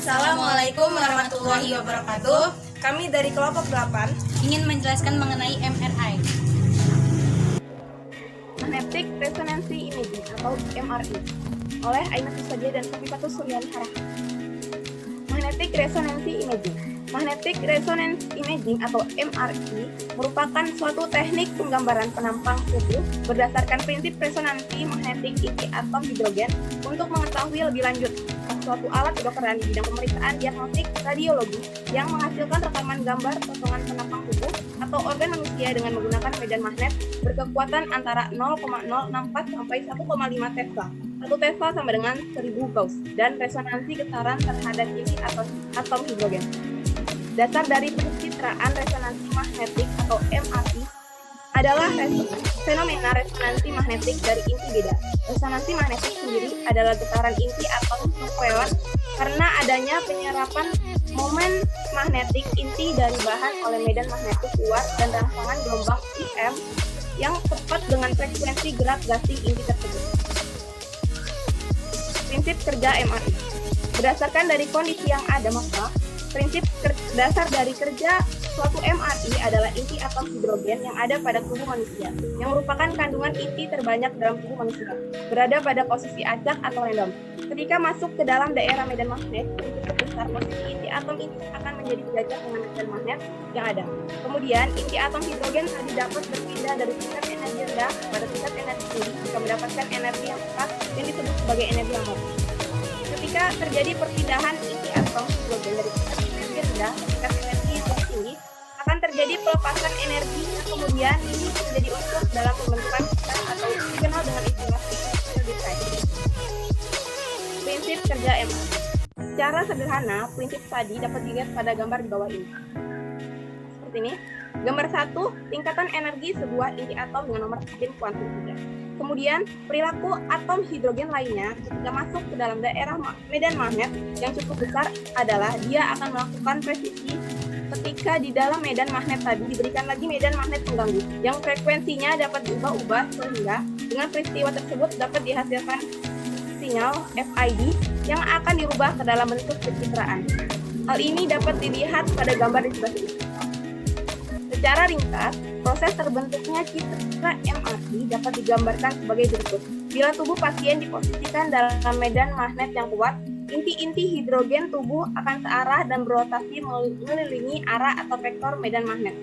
Assalamualaikum warahmatullahi wabarakatuh. Kami dari kelompok 8 ingin menjelaskan mengenai MRI. Magnetic Resonancy Imaging atau MRI oleh Ainatu Sadia dan Kofifatus Suryani Harahap. Magnetic Resonancy Imaging. Magnetic Resonance Imaging atau MRI merupakan suatu teknik penggambaran penampang tubuh berdasarkan prinsip resonansi magnetik inti atom hidrogen untuk mengetahui lebih lanjut suatu alat kedokteran di bidang pemeriksaan diagnostik radiologi yang menghasilkan rekaman gambar potongan penampang tubuh atau organ manusia dengan menggunakan medan magnet berkekuatan antara 0,064 sampai 1,5 Tesla. 1 Tesla sama dengan 1000 Gauss dan resonansi getaran terhadap inti atom hidrogen. Dasar dari pencitraan resonansi magnetik atau MRI adalah fenomena resonansi magnetik dari inti beda. Resonansi magnetik sendiri adalah getaran inti atom nuklear karena adanya penyerapan momen magnetik inti dari bahan oleh medan magnetik luar dan rangsangan gelombang IM yang tepat dengan frekuensi gerak gasing inti tersebut. Prinsip kerja MRI. Berdasarkan dari kondisi yang ada, maka prinsip dasar dari kerja suatu MRI adalah inti atom hidrogen yang ada pada tubuh manusia, yang merupakan kandungan inti terbanyak dalam tubuh manusia, berada pada posisi acak atau random. Ketika masuk ke dalam daerah medan magnet, untuk besar posisi inti atom ini akan menjadi sejajar dengan medan magnet yang ada. Kemudian, inti atom hidrogen tadi dapat berpindah dari tingkat energi rendah pada tingkat energi tinggi jika mendapatkan energi yang tepat yang disebut sebagai energi lambat. Ketika terjadi perpindahan inti atom hidrogen dari tingkat energi rendah ke tingkat energi yang tinggi, akan terjadi pelepasan energi yang kemudian ini menjadi unsur dalam pembentukan kristal atau dikenal dengan istilah crystal design. Prinsip kerja MRI. Secara sederhana, prinsip tadi dapat dilihat pada gambar di bawah ini. Seperti ini. Gambar 1, tingkatan energi sebuah inti atom dengan nomor spin kuantum 3. Kemudian, perilaku atom hidrogen lainnya ketika masuk ke dalam daerah medan magnet yang cukup besar adalah dia akan melakukan presisi ketika di dalam medan magnet tadi diberikan lagi medan magnet pengganggu yang frekuensinya dapat diubah-ubah sehingga dengan peristiwa tersebut dapat dihasilkan sinyal FID yang akan dirubah ke dalam bentuk pencitraan. Hal ini dapat dilihat pada gambar di sebelah sini. Secara ringkas, proses terbentuknya citra MRI dapat digambarkan sebagai berikut. Bila tubuh pasien diposisikan dalam medan magnet yang kuat, inti-inti hidrogen tubuh akan searah dan berotasi mengelilingi arah atau vektor medan magnet.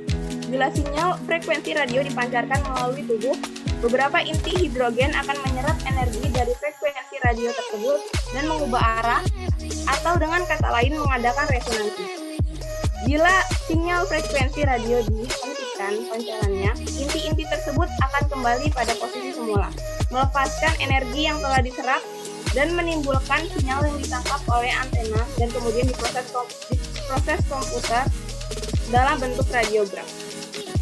Bila sinyal frekuensi radio dipancarkan melalui tubuh, beberapa inti hidrogen akan menyerap energi dari frekuensi radio tersebut dan mengubah arah atau dengan kata lain mengadakan resonansi. Bila sinyal frekuensi radio dihentikan pancarannya, inti-inti tersebut akan kembali pada posisi semula, melepaskan energi yang telah diserap dan menimbulkan sinyal yang ditangkap oleh antena dan kemudian diproses komputer dalam bentuk radiogram.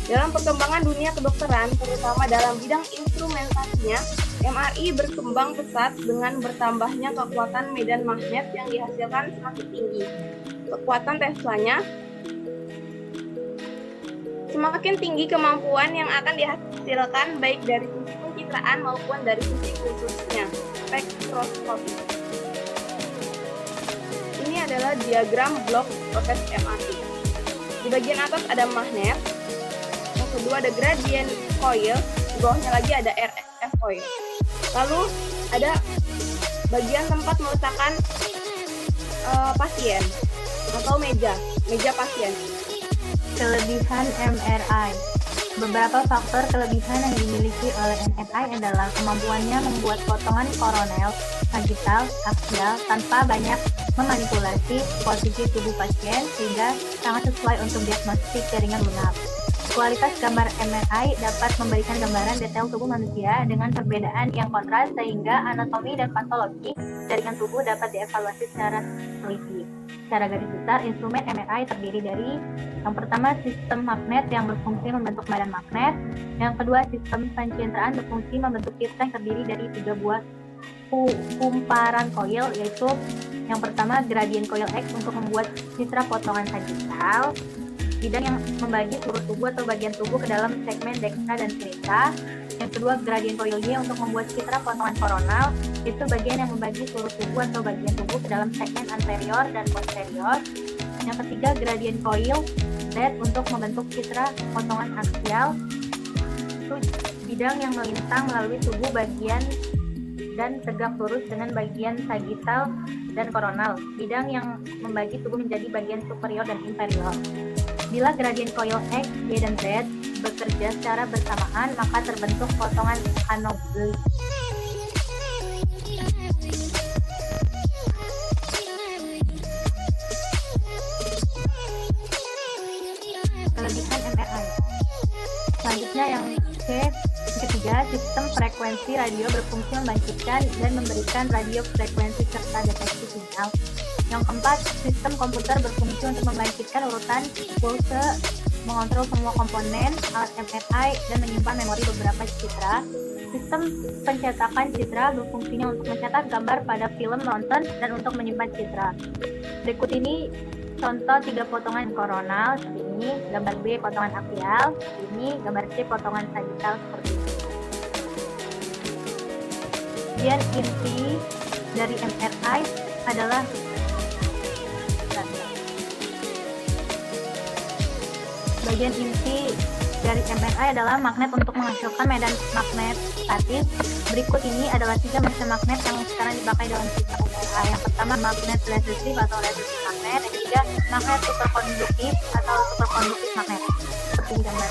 Dalam perkembangan dunia kedokteran, terutama dalam bidang instrumentasinya, MRI berkembang pesat dengan bertambahnya kekuatan medan magnet yang dihasilkan semakin tinggi. Kekuatan Teslanya semakin tinggi kemampuan yang akan dihasilkan baik dari sisi pencitraan maupun dari sisi khususnya spektroskopi. Ini adalah diagram blok proses MRI. Di bagian atas ada magnet, yang kedua ada gradient coil, di bawahnya lagi ada RF coil. Lalu ada bagian tempat meletakkan pasien atau meja pasien. Kelebihan MRI. Beberapa faktor kelebihan yang dimiliki oleh MRI adalah kemampuannya membuat potongan koronel, sagital, aksial tanpa banyak memanipulasi posisi tubuh pasien sehingga sangat sesuai untuk diagnostik jaringan benak. Kualitas gambar MRI dapat memberikan gambaran detail tubuh manusia dengan perbedaan yang kontras sehingga anatomi dan patologi jaringan tubuh dapat dievaluasi secara teliti. Secara garis besar, instrumen MRI terdiri dari yang pertama sistem magnet yang berfungsi membentuk medan magnet, yang kedua sistem pencitraan berfungsi membentuk citra yang terdiri dari 3 buah kumparan koil, yaitu yang pertama gradient coil X untuk membuat citra potongan sagital, bidang yang membagi seluruh tubuh atau bagian tubuh ke dalam segmen dekstra dan sinistra, Yang kedua, gradien coil Y untuk membuat citra potongan koronal, itu bagian yang membagi seluruh tubuh atau bagian tubuh ke dalam segmen anterior dan posterior. Yang ketiga, gradien coil Z untuk membentuk citra potongan aksial, itu bidang yang melintang melalui tubuh bagian dan tegak lurus dengan bagian sagital dan koronal, bidang yang membagi tubuh menjadi bagian superior dan inferior. Bila gradien coil X, Y, dan Z bekerja secara bersamaan, maka terbentuk potongan anoblik. Kelebihan MRI. Selanjutnya yang ketiga, sistem frekuensi radio berfungsi membangkitkan dan memberikan radio frekuensi serta deteksi sinyal. Yang keempat, sistem komputer berfungsi untuk membangkitkan urutan pulse, mengontrol semua komponen alat MRI, dan menyimpan memori beberapa citra. Sistem pencetakan citra berfungsinya untuk mencetak gambar pada film nonton dan untuk menyimpan citra. Berikut ini contoh 3 potongan koronal, seperti ini, gambar B potongan aksial, ini gambar C potongan sagital seperti ini. Bagian inti dari MRI adalah bagian inti dari MRI adalah magnet untuk menghasilkan medan magnet statis. Berikut ini adalah 3 macam magnet yang sekarang dipakai dalam sistem MRI. Yang pertama, magnet resistif atau resistif magnet. Yang ketiga, magnet superkonduktif atau superkonduktif magnet. Seperti ini gambar.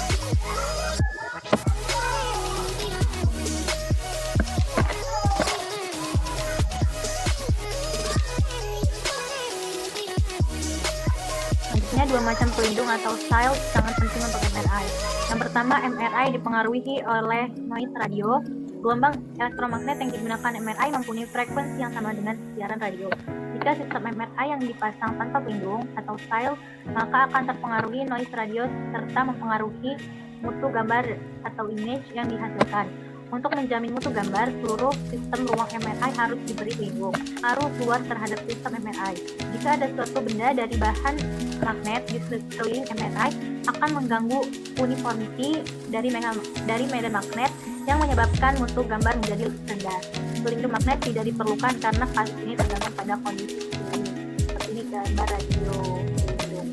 Selanjutnya, 2 macam pelindung atau shield sangat penting untuk MRI. Yang pertama, MRI dipengaruhi oleh noise radio. Gelombang elektromagnet yang digunakan MRI mempunyai frekuensi yang sama dengan siaran radio. Jika sistem MRI yang dipasang tanpa pelindung atau shield, maka akan terpengaruhi noise radio serta mempengaruhi mutu gambar atau image yang dihasilkan. Untuk menjamin mutu gambar, seluruh sistem ruang MRI harus diberi pelindung. Arus luar terhadap sistem MRI. Jika ada suatu benda dari bahan magnet di sekeliling MRI, akan mengganggu uniformity dari medan magnet yang menyebabkan mutu gambar menjadi rendah. Pelindung magnet tidak diperlukan karena kasus ini tergantung pada kondisi sekeliling. Seperti ini gambar radio pelindung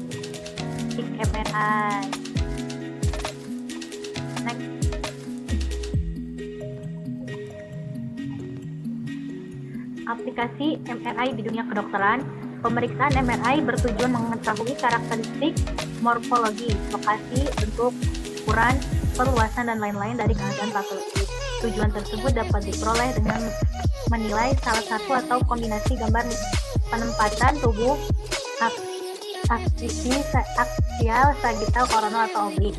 MRI. Next. Aplikasi MRI di dunia kedokteran. Pemeriksaan MRI bertujuan mengetahui karakteristik morfologi, lokasi, bentuk, ukuran, perluasan, dan lain-lain dari keadaan patologis. Tujuan tersebut dapat diperoleh dengan menilai salah satu atau kombinasi gambar penempatan tubuh aksial, sagital, koronal, atau oblik,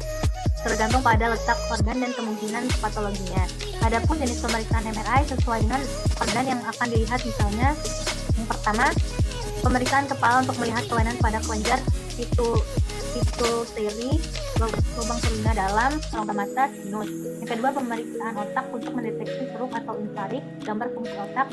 tergantung pada letak organ dan kemungkinan patologinya. Adapun jenis pemeriksaan MRI sesuai dengan organ yang akan dilihat, misalnya yang pertama, pemeriksaan kepala untuk melihat kelainan pada kelenjar pituitary, lubang telinga dalam, rongga mata, sinus. Yang kedua, pemeriksaan otak untuk mendeteksi stroke atau infarkt, gambar fungsi otak,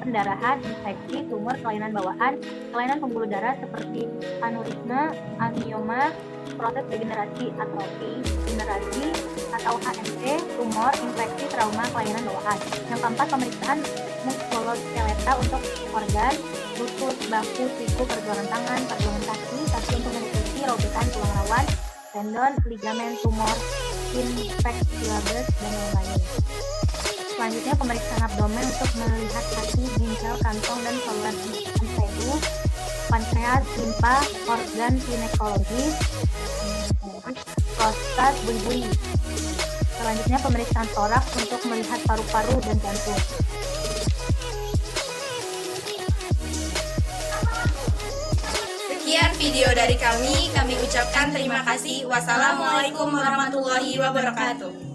pendarahan, infeksi, tumor, kelainan bawaan, kelainan pembuluh darah seperti aneurisma, angioma, proses degenerasi, atrofi, degenerasi atau HMT, tumor, infeksi, trauma, kelainan bawaan. Yang keempat, pemeriksaan muskuloskeletal untuk organ, lutut, bahu, siku, pergelangan tangan, pergelangan kaki untuk mendeteksi robekan tulang rawan, tendon, ligamen, tumor, infeksius, dan lain-lain. Selanjutnya, pemeriksaan abdomen untuk melihat hati, ginjal, kantong, dan saluran empedu, pankreas, limpa, organ ginekologis, prostat, buih-buih. Selanjutnya, pemeriksaan toraks untuk melihat paru-paru dan jantung. Sekian video dari kami ucapkan terima kasih. Wassalamualaikum warahmatullahi wabarakatuh.